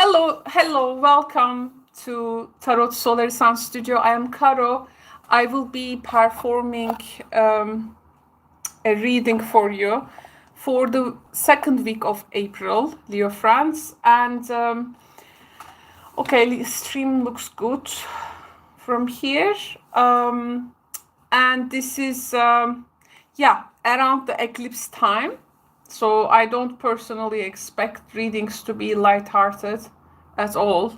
Hello, welcome to Tarot Solar Sun Studio. I am Caro. I will be performing a reading for you for the second week of April, Leo France. And okay, the stream looks good from here. And this is, yeah, around the eclipse time. So I don't personally expect readings to be lighthearted at all,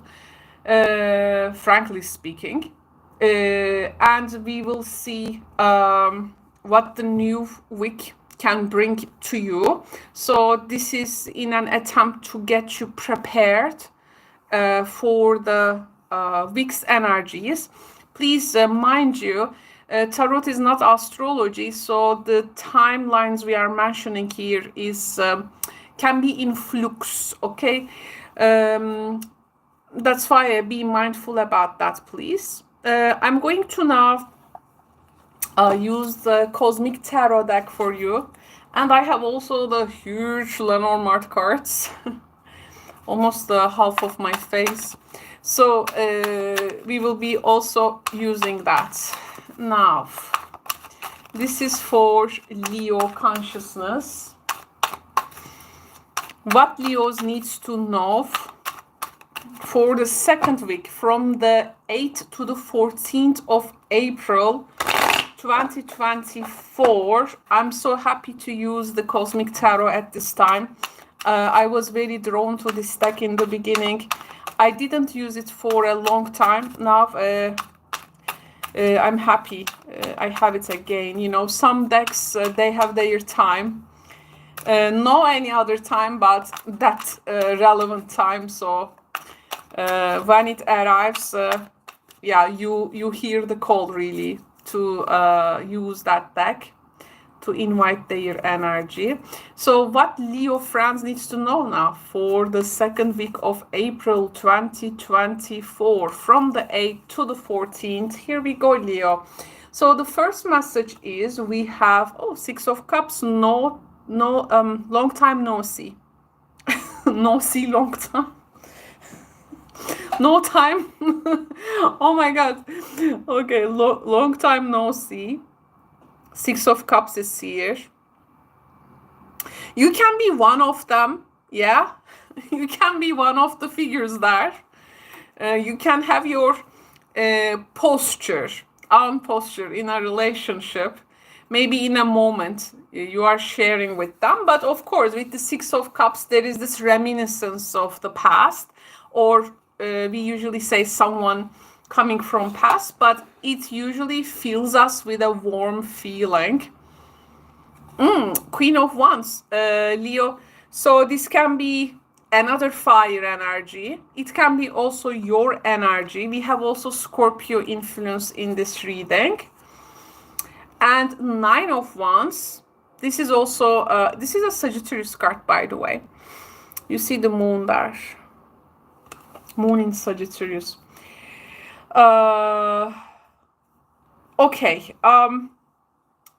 frankly speaking. And we will see what the new week can bring to you. So this is in an attempt to get you prepared for the week's energies. Please mind you, tarot is not astrology, so the timelines we are mentioning here is can be in flux, okay? That's why be mindful about that, please. I'm going to now use the Cosmic Tarot deck for you, and I have also the huge Lenormand cards, almost the half of my face. So we will be also using that. Now, this is for Leo consciousness. What Leos needs to know for the second week from the 8th to the 14th of April 2024. I'm so happy to use the Cosmic Tarot at this time. I was very drawn to this deck in the beginning. I didn't use it for a long time. Now I'm happy I have it again. You know, some decks, they have their time. No any other time, but that relevant time. So when it arrives, yeah, you hear the call really to use that deck to invite their energy. So what Leo France needs to know now for the second week of April 2024 from the 8th to the 14th. Here we go, Leo. So the first message is we have, oh, Six of Cups, no, long time no see. No see, long time. No time. Oh my God. Okay, long time no see. Six of Cups is here. You can be one of them, yeah? You can be one of the figures there. You can have your posture, own posture in a relationship. Maybe in a moment you are sharing with them. But of course, with the Six of Cups, there is this reminiscence of the past. Or we usually say someone coming from past, but it usually fills us with a warm feeling. Queen of Wands, Leo. So this can be another fire energy. It can be also your energy. We have also Scorpio influence in this reading. And Nine of Wands. This is also, this is a Sagittarius card, by the way. You see the moon there. Moon in Sagittarius. Okay.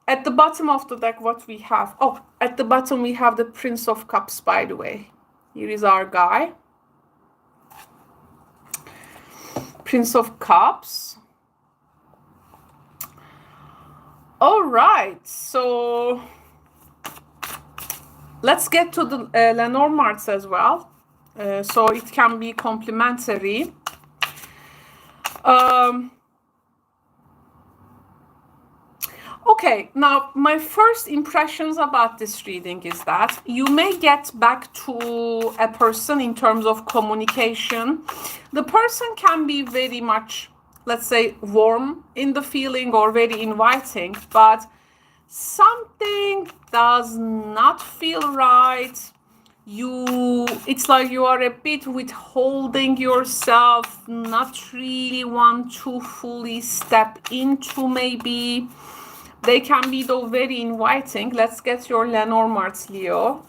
At the bottom of the deck, what we have? Oh, at the bottom we have the Prince of Cups, by the way. Here is our guy. Prince of Cups. All right. So let's get to the Lenormands as well. So it can be complementary. Okay, now my first impressions about this reading is that you may get back to a person in terms of communication. The person can be very much, let's say, warm in the feeling or very inviting, but something does not feel right. It's like you are a bit withholding yourself, not really want to fully step into maybe. They can be though very inviting. Let's get your Lenormands, Leo.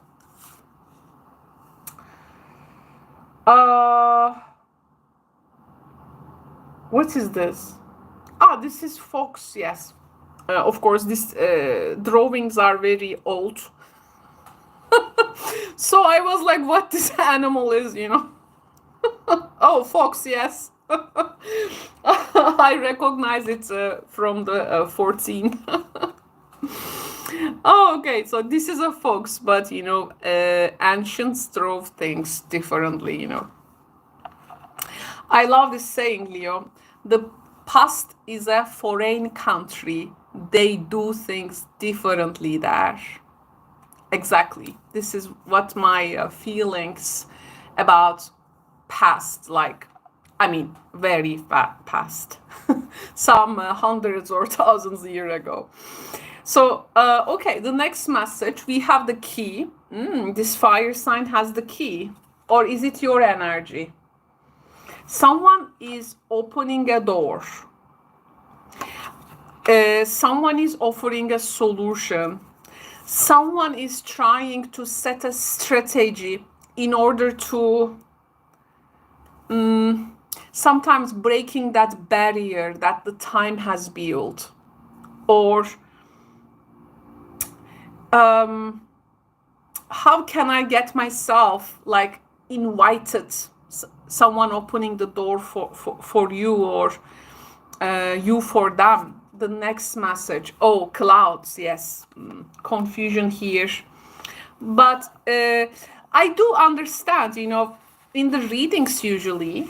What is this? Ah, this is fox, yes. Of course, these drawings are very old. So I was like, what this animal is, you know? Oh, fox, yes. I recognize it from the 14. Oh, okay, so this is a fox, but you know, ancients drove things differently, you know. I love this saying, Leo. The past is a foreign country. They do things differently there. Exactly. This is what my feelings about past, like, I mean, very past, some hundreds or thousands years ago. So, okay, the next message, we have the key. This fire sign has the key. Or is it your energy? Someone is opening a door. Someone is offering a solution. Someone is trying to set a strategy in order to sometimes breaking that barrier that the time has built. Or how can I get myself like invited, someone opening the door for you, or you for them. The next message, oh, clouds, yes, confusion here. But I do understand, you know, in the readings usually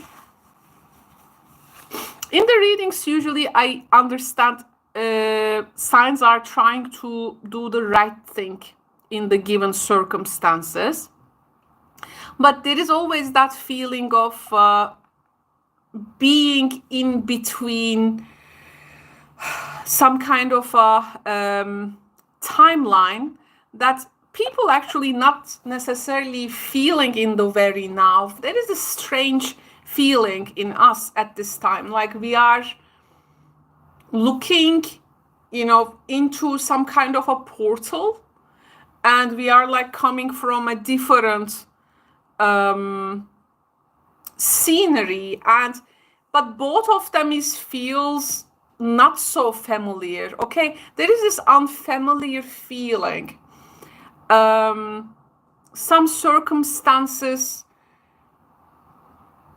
I understand signs are trying to do the right thing in the given circumstances. But there is always that feeling of being in between some kind of a timeline that people actually not necessarily feeling in the very now. There is a strange feeling in us at this time, like we are looking, you know, into some kind of a portal, and we are like coming from a different scenery, but both of them feels not so familiar. Okay, there is this unfamiliar feeling, some circumstances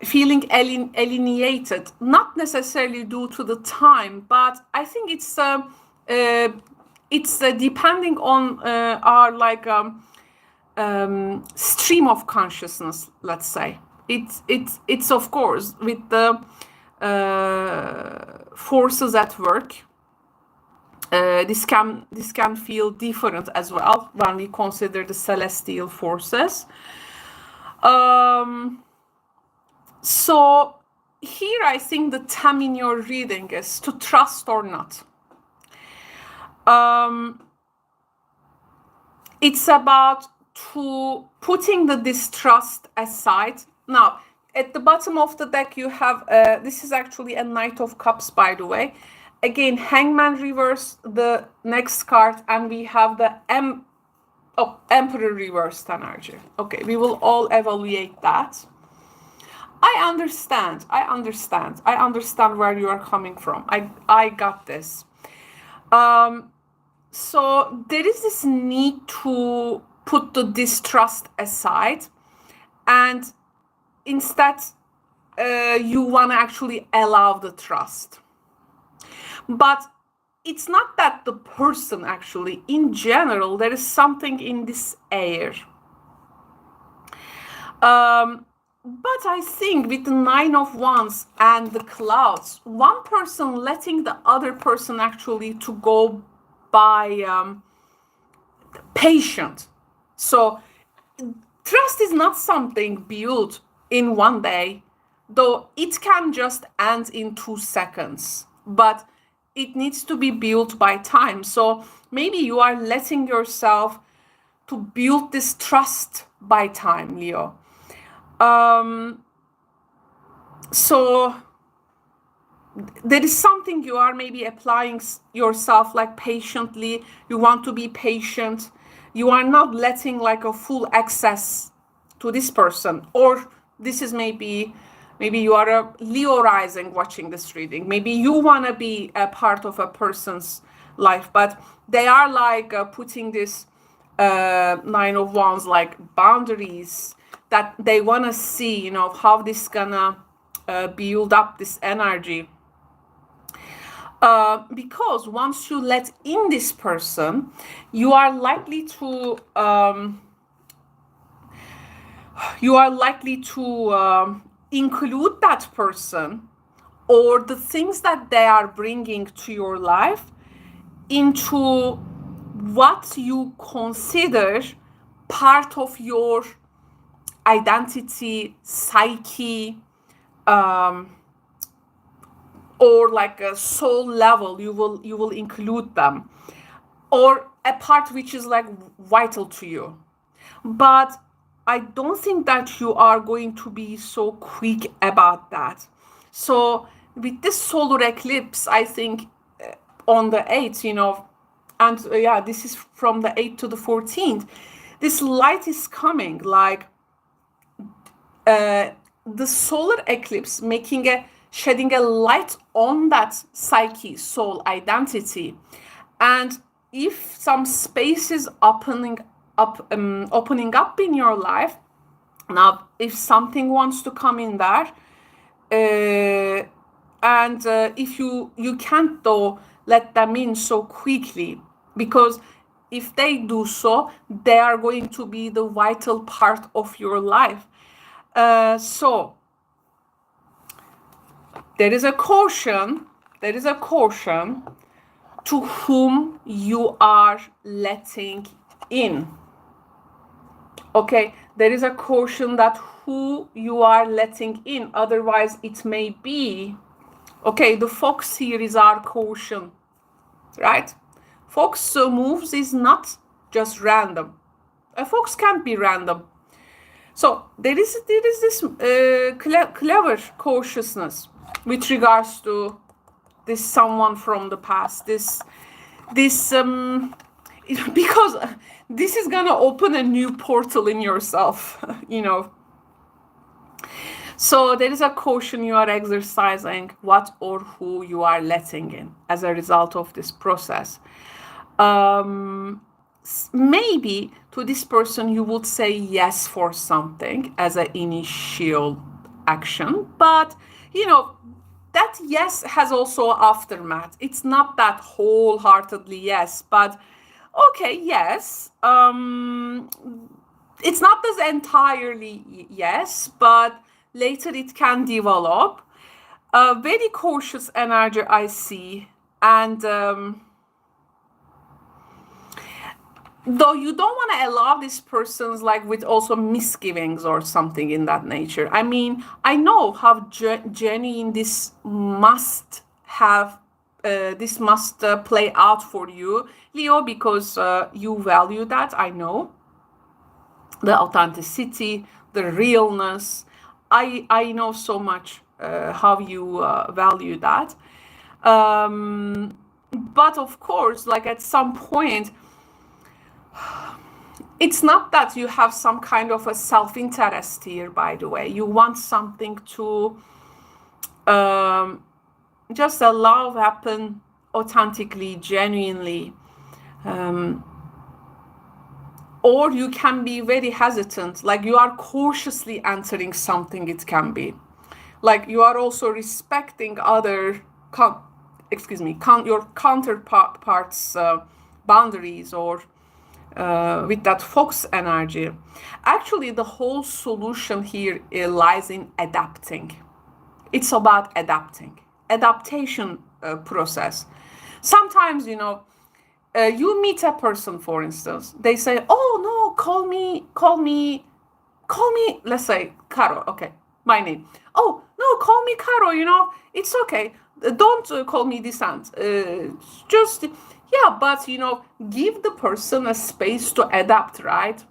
feeling alienated, not necessarily due to the time, but I think it's depending on our like stream of consciousness, let's say. It's of course with the forces at work. This can feel different as well when we consider the celestial forces. So here I think the theme in your reading is to trust or not. It's about to putting the distrust aside. Now, at the bottom of the deck, you have, this is actually a Knight of Cups, by the way. Again, Hangman reverse, the next card, and we have the Emperor reversed energy. Okay, we will all evaluate that. I understand where you are coming from. I got this. So there is this need to put the distrust aside, and instead you want to actually allow the trust. But it's not that the person actually, in general, there is something in this air. But I think with the 9 of Wands and the clouds, one person letting the other person actually to go by patient. So trust is not something built in one day, though it can just end in 2 seconds, but it needs to be built by time. So maybe you are letting yourself to build this trust by time, Leo. So there is something you are maybe applying yourself like patiently. You want to be patient. You are not letting like a full access to this person. Or this is maybe you are a Leo rising watching this reading. Maybe you want to be a part of a person's life, but they are like putting this 9 of Wands like boundaries. that they want to see, you know, how this gonna build up this energy. Because once you let in this person, you are likely to include that person or the things that they are bringing to your life into what you consider part of your identity, psyche, or like a soul level. You will include them, or a part which is like vital to you. But I don't think that you are going to be so quick about that. So with this solar eclipse, I think on the 8th, you know, and yeah, this is from the 8th to the 14th, this light is coming, like the solar eclipse shedding a light on that psyche, soul, identity. And if some space is opening up in your life, now if something wants to come in there, and if you can't though let them in so quickly, because if they do so, they are going to be the vital part of your life. So there is a caution to whom you are letting in. Okay, there is a caution that who you are letting in, otherwise it may be, okay, the fox here is our caution, right? Fox moves is not just random. A fox can't be random. So there is this clever cautiousness with regards to this someone from the past, this because this is gonna open a new portal in yourself, you know. So there is a caution you are exercising, what or who you are letting in as a result of this process. Maybe to this person you would say yes for something as an initial action, but you know, that yes has also aftermath. It's not that wholeheartedly yes, but okay, yes. It's not as entirely yes, but later it can develop. Very cautious energy I see, and though you don't want to allow this person's like with also misgivings or something in that nature. I mean, I know how genuine this must have, this must play out for you, Leo, because you value that. I know the authenticity, the realness. I know so much how you value that. But of course, like at some point, it's not that you have some kind of a self-interest here, by the way. You want something to just allow happen authentically, genuinely. Or you can be very hesitant, like you are cautiously entering something, it can be. Like you are also respecting other, your counterparts' boundaries, or with that fox energy. Actually, the whole solution here lies in adapting. It's about adaptation process. Sometimes, you know, you meet a person, for instance, they say, oh no, call me, let's say Caro, okay, my name. Oh no, call me Caro, you know, it's okay. Don't call me Descent. Just, yeah, but you know, give the person a space to adapt, right?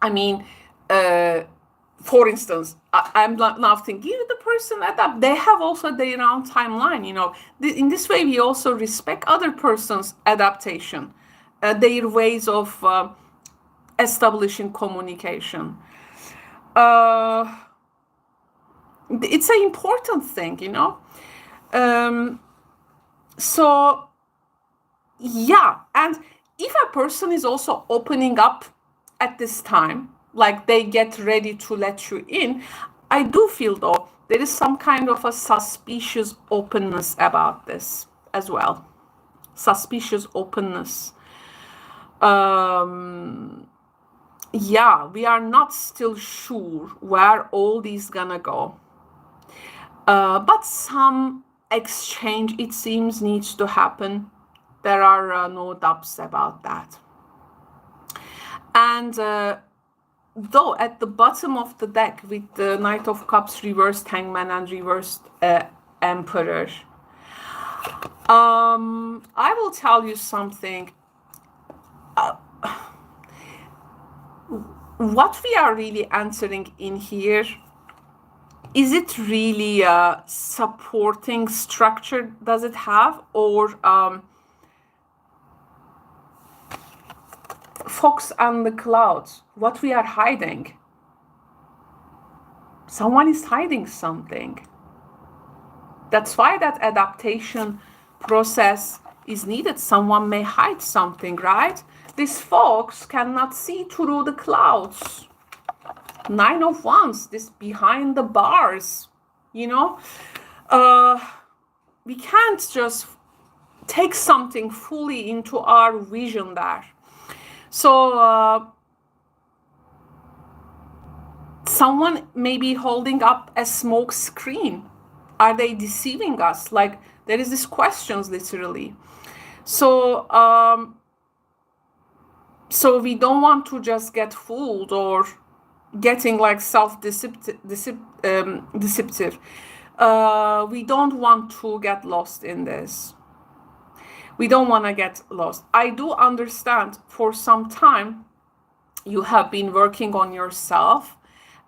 I mean, for instance, I'm now thinking, give the person adapt. They have also their own timeline, you know. In this way, we also respect other person's adaptation, their ways of establishing communication. It's an important thing, you know. So, yeah, and if a person is also opening up at this time, like they get ready to let you in. I do feel though there is some kind of a suspicious openness about this as well. Suspicious openness. Yeah, we are not still sure where all these gonna go. But some exchange, it seems, needs to happen. There are no doubts about that. And though at the bottom of the deck with the Knight of Cups, reversed Hangman, and reversed Emperor, I will tell you something. What we are really answering in here, is it really a supporting structure does it have, or fox and the clouds, what we are hiding? Someone is hiding something. That's why that adaptation process is needed. Someone may hide something, right? This fox cannot see through the clouds. 9 of Wands, this behind the bars, you know? We can't just take something fully into our vision there. So someone may be holding up a smoke screen. Are they deceiving us? Like, there is this questions literally. So so we don't want to just get fooled or getting like self-deceptive. We don't want to get lost in this. We don't want to get lost. I do understand for some time you have been working on yourself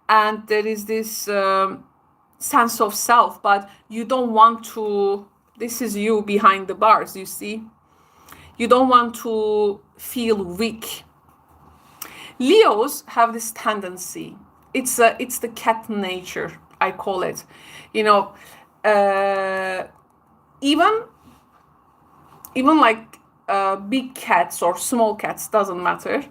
and there is this sense of self, but you don't want to, this is you behind the bars, you see? You don't want to feel weak. Leos have this tendency. It's the cat nature, I call it. You know, even like big cats or small cats, doesn't matter.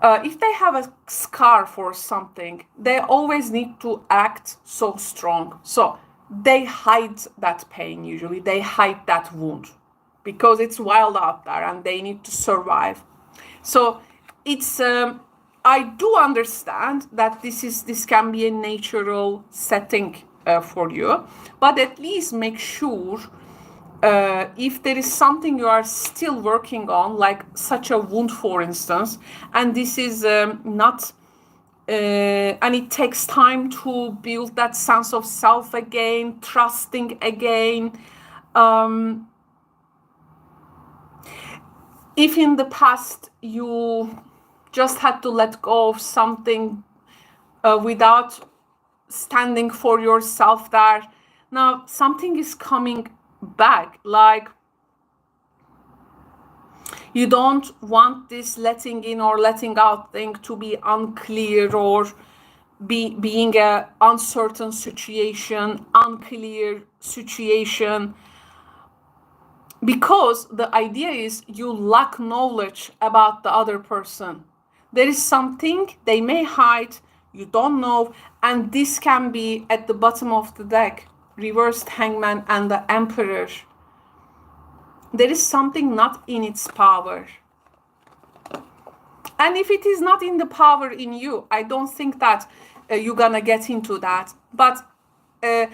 If they have a scarf or something, they always need to act so strong. So they hide that pain usually. They hide that wound because it's wild out there and they need to survive. So it's I do understand that this can be a natural setting for you, but at least make sure if there is something you are still working on, like such a wound, for instance, and this is not, and it takes time to build that sense of self again, trusting again. If in the past you just had to let go of something without standing for yourself there, now something is coming back. Like, you don't want this letting in or letting out thing to be unclear or being a uncertain situation, unclear situation, because the idea is you lack knowledge about the other person. There is something they may hide, you don't know, and this can be at the bottom of the deck, reversed Hangman and the Emperor. There is something not in its power. And if it is not in the power in you, I don't think that you're gonna get into that. But I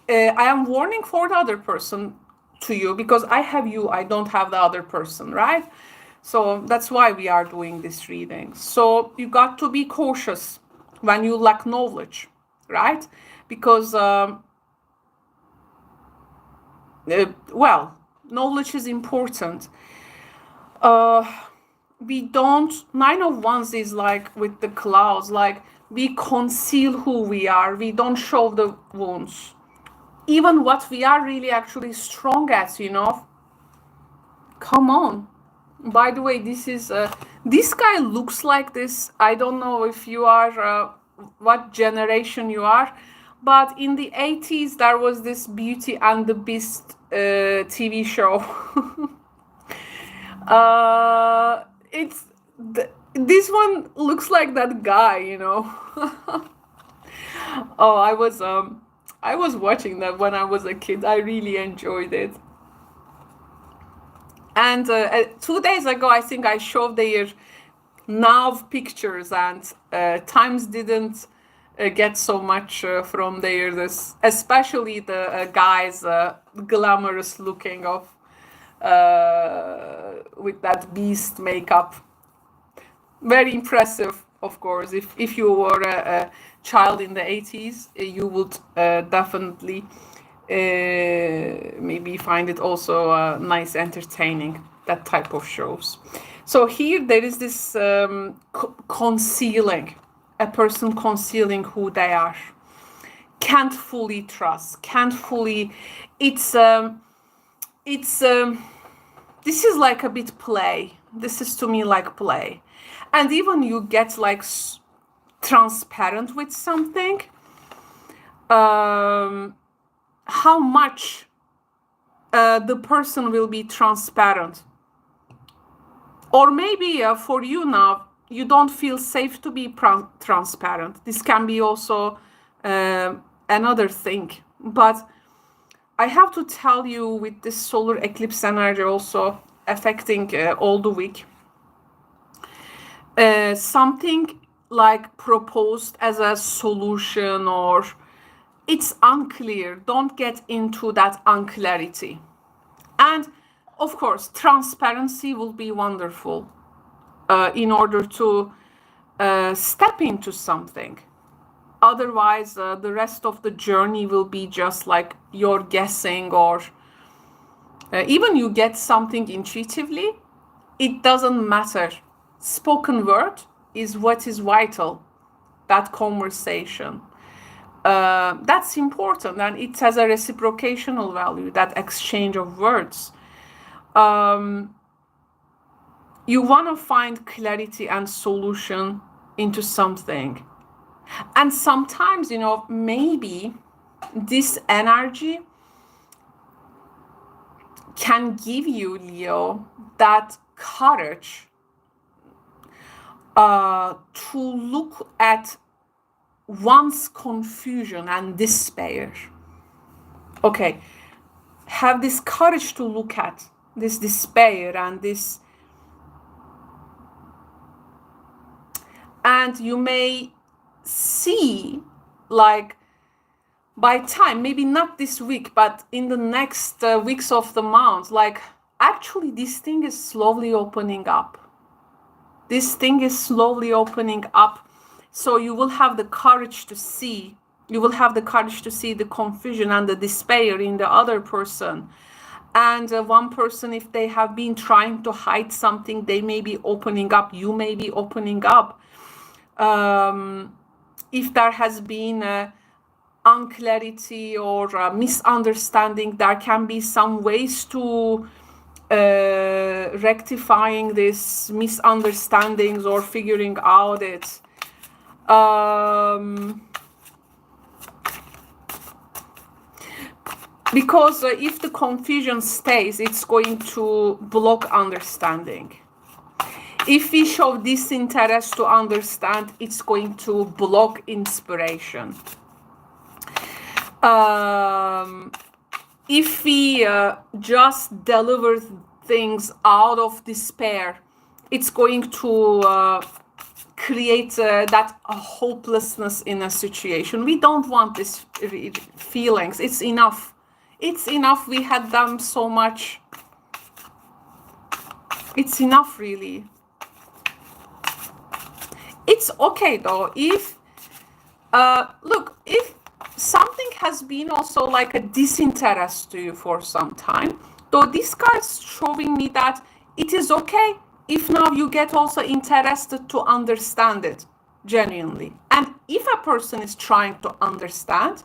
am warning for the other person to you, because I have you, I don't have the other person, right? So that's why we are doing this reading. So you got to be cautious when you lack knowledge, right? Because well, knowledge is important. We don't, 9 of Wands is like with the clouds, like we conceal who we are, we don't show the wounds, even what we are really actually strong at, you know. Come on. By the way, this is this guy looks like this. I don't know if you are what generation you are, but in the 80s there was this Beauty and the Beast TV show. This one looks like that guy, you know. Oh, I was watching that when I was a kid. I really enjoyed it. And 2 days ago, I think I showed their now pictures, and Times didn't get so much from there. This, especially the guys, glamorous looking of with that beast makeup. Very impressive, of course. If you were a child in the 80s, you would definitely maybe find it also nice, entertaining, that type of shows. So here there is this concealing, a person concealing who they are, can't fully trust, can't fully. It's this is like a bit play. This is to me like play, and even you get like transparent with something. How much the person will be transparent, or maybe for you now you don't feel safe to be transparent. This can be also another thing, but I have to tell you, with this solar eclipse energy also affecting all the week, something like proposed as a solution, or it's unclear. Don't get into that unclarity. And of course, transparency will be wonderful in order to step into something. Otherwise, the rest of the journey will be just like you're guessing, or even you get something intuitively. It doesn't matter. Spoken word is what is vital. That conversation. That's important, and it has a reciprocational value, that exchange of words. You want to find clarity and solution into something. And sometimes, you know, maybe this energy can give you, Leo, that courage to look at one's confusion and despair. Okay, have this courage to look at this despair and this, and you may see, like, by time, maybe not this week, but in the next weeks of the month, like, actually this thing is slowly opening up. This thing is slowly opening up. So you will have the courage to see, the confusion and the despair in the other person. And one person, if they have been trying to hide something, they may be opening up. You may be opening up. If there has been unclarity or misunderstanding, there can be some ways to rectifying these misunderstandings or figuring out it. Because if the confusion stays, it's going to block understanding. If we show disinterest to understand, it's going to block inspiration. If we just deliver things out of despair, it's going to create that hopelessness in a situation. We don't want these feelings. It's enough. It's enough. We had done so much. It's enough, really. It's okay though if look, if something has been also like a disinterest to you for some time, though this card's showing me that it is okay if now you get also interested to understand it genuinely. And if a person is trying to understand,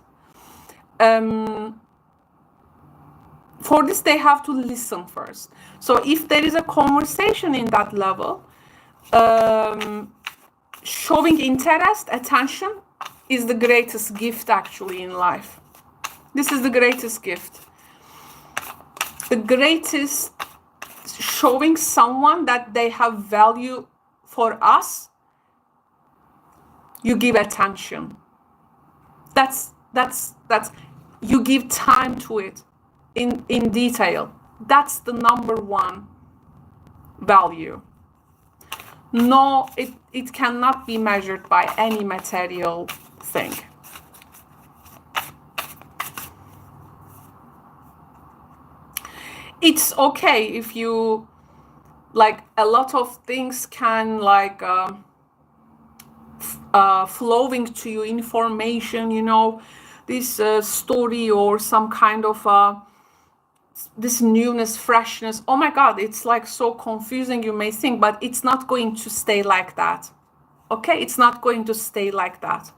for this they have to listen first. So if there is a conversation in that level, showing interest, attention, is the greatest gift actually in life. This is the greatest gift. The greatest, showing someone that they have value for us, you give attention. That's you give time to it in detail. That's the number one value. No, it cannot be measured by any material thing. It's okay if you, like, a lot of things can, like, flowing to you, information, you know, this story or some kind of this newness, freshness. Oh my God, it's like so confusing, you may think, but it's not going to stay like that. Okay, it's not going to stay like that.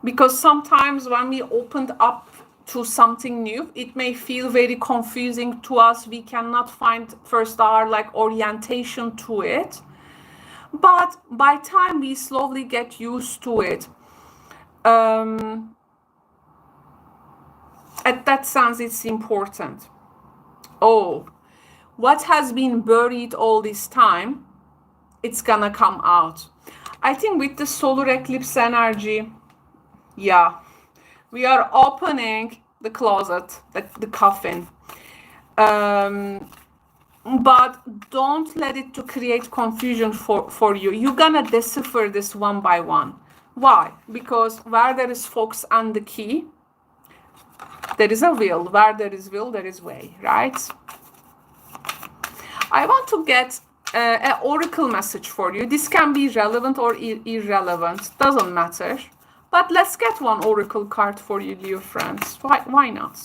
Because sometimes when we opened up to something new, it may feel very confusing to us. We cannot find first our, like, orientation to it. But by time we slowly get used to it, at that sense, it's important. Oh, what has been buried all this time, it's gonna come out. I think with the solar eclipse energy, yeah, we are opening the closet, the coffin. But don't let it to create confusion for you. You're gonna decipher this one by one. Why? Because where there is focus and the key, there is a will. Where there is will, there is way, right? I want to get an oracle message for you. This can be relevant or irrelevant, doesn't matter. But let's get one oracle card for you, Leo friends. Why not?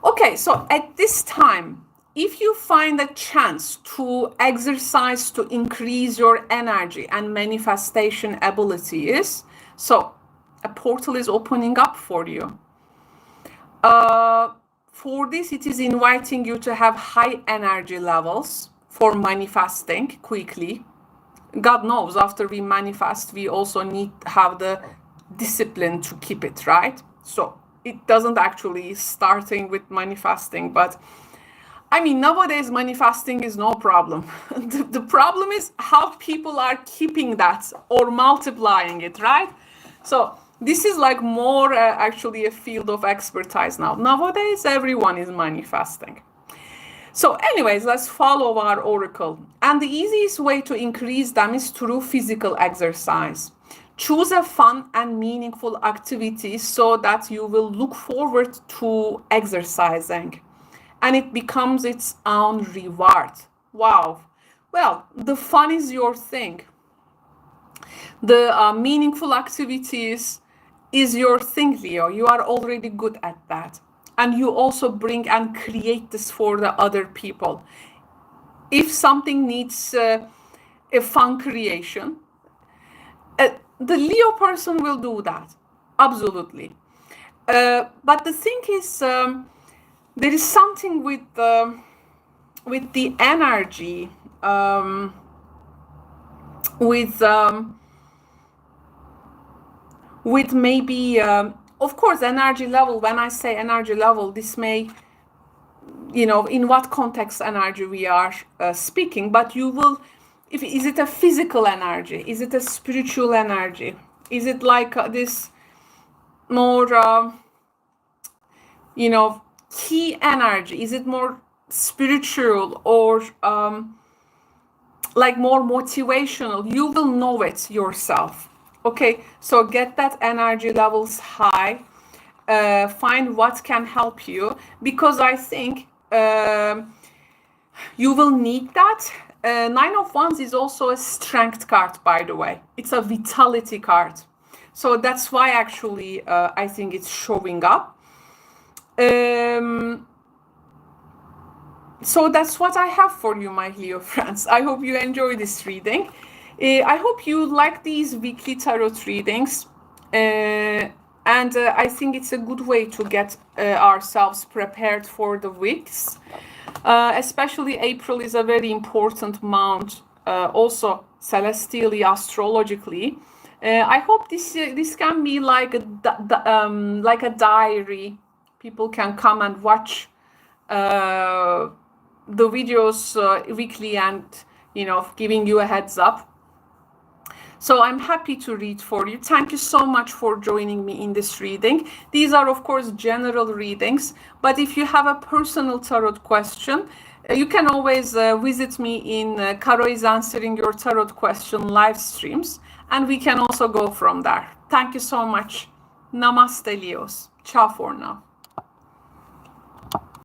Okay, so at this time, if you find a chance to exercise to increase your energy and manifestation abilities, so a portal is opening up for you. For this, it is inviting you to have high energy levels for manifesting quickly. God knows, after we manifest, we also need to have the discipline to keep it, right? So it doesn't actually starting with manifesting, but I mean, nowadays manifesting is no problem. The problem is how people are keeping that or multiplying it, right? So this is like more actually a field of expertise now. Nowadays, everyone is manifesting. So anyways, let's follow our oracle. And the easiest way to increase them is through physical exercise. Choose a fun and meaningful activity so that you will look forward to exercising. And it becomes its own reward. Wow. Well, the fun is your thing. The meaningful activities is your thing, Leo. You are already good at that. And you also bring and create this for the other people. If something needs a fun creation, the Leo person will do that. Absolutely. But the thing is, there is something with the energy, with maybe, of course, energy level. When I say energy level, this may, you know, in what context energy we are speaking, but you will, is it a physical energy? Is it a spiritual energy? Is it like this more, you know, key energy? Is it more spiritual or like more motivational? You will know it yourself. Okay, so get that energy levels high, find what can help you, because I think you will need that. Nine of Wands is also a strength card, by the way. It's a vitality card. So that's why actually I think it's showing up. So that's what I have for you, my Leo friends. I hope you enjoy this reading. I hope you like these weekly tarot readings. And I think it's a good way to get ourselves prepared for the weeks. Especially April is a very important month, also celestially, astrologically. I hope this can be like a diary. People can come and watch the videos weekly and, you know, giving you a heads up. So I'm happy to read for you. Thank you so much for joining me in this reading. These are, of course, general readings, but if you have a personal tarot question, you can always visit me in Caro is Answering Your Tarot Question live streams, and we can also go from there. Thank you so much. Namaste, Leos. Ciao for now.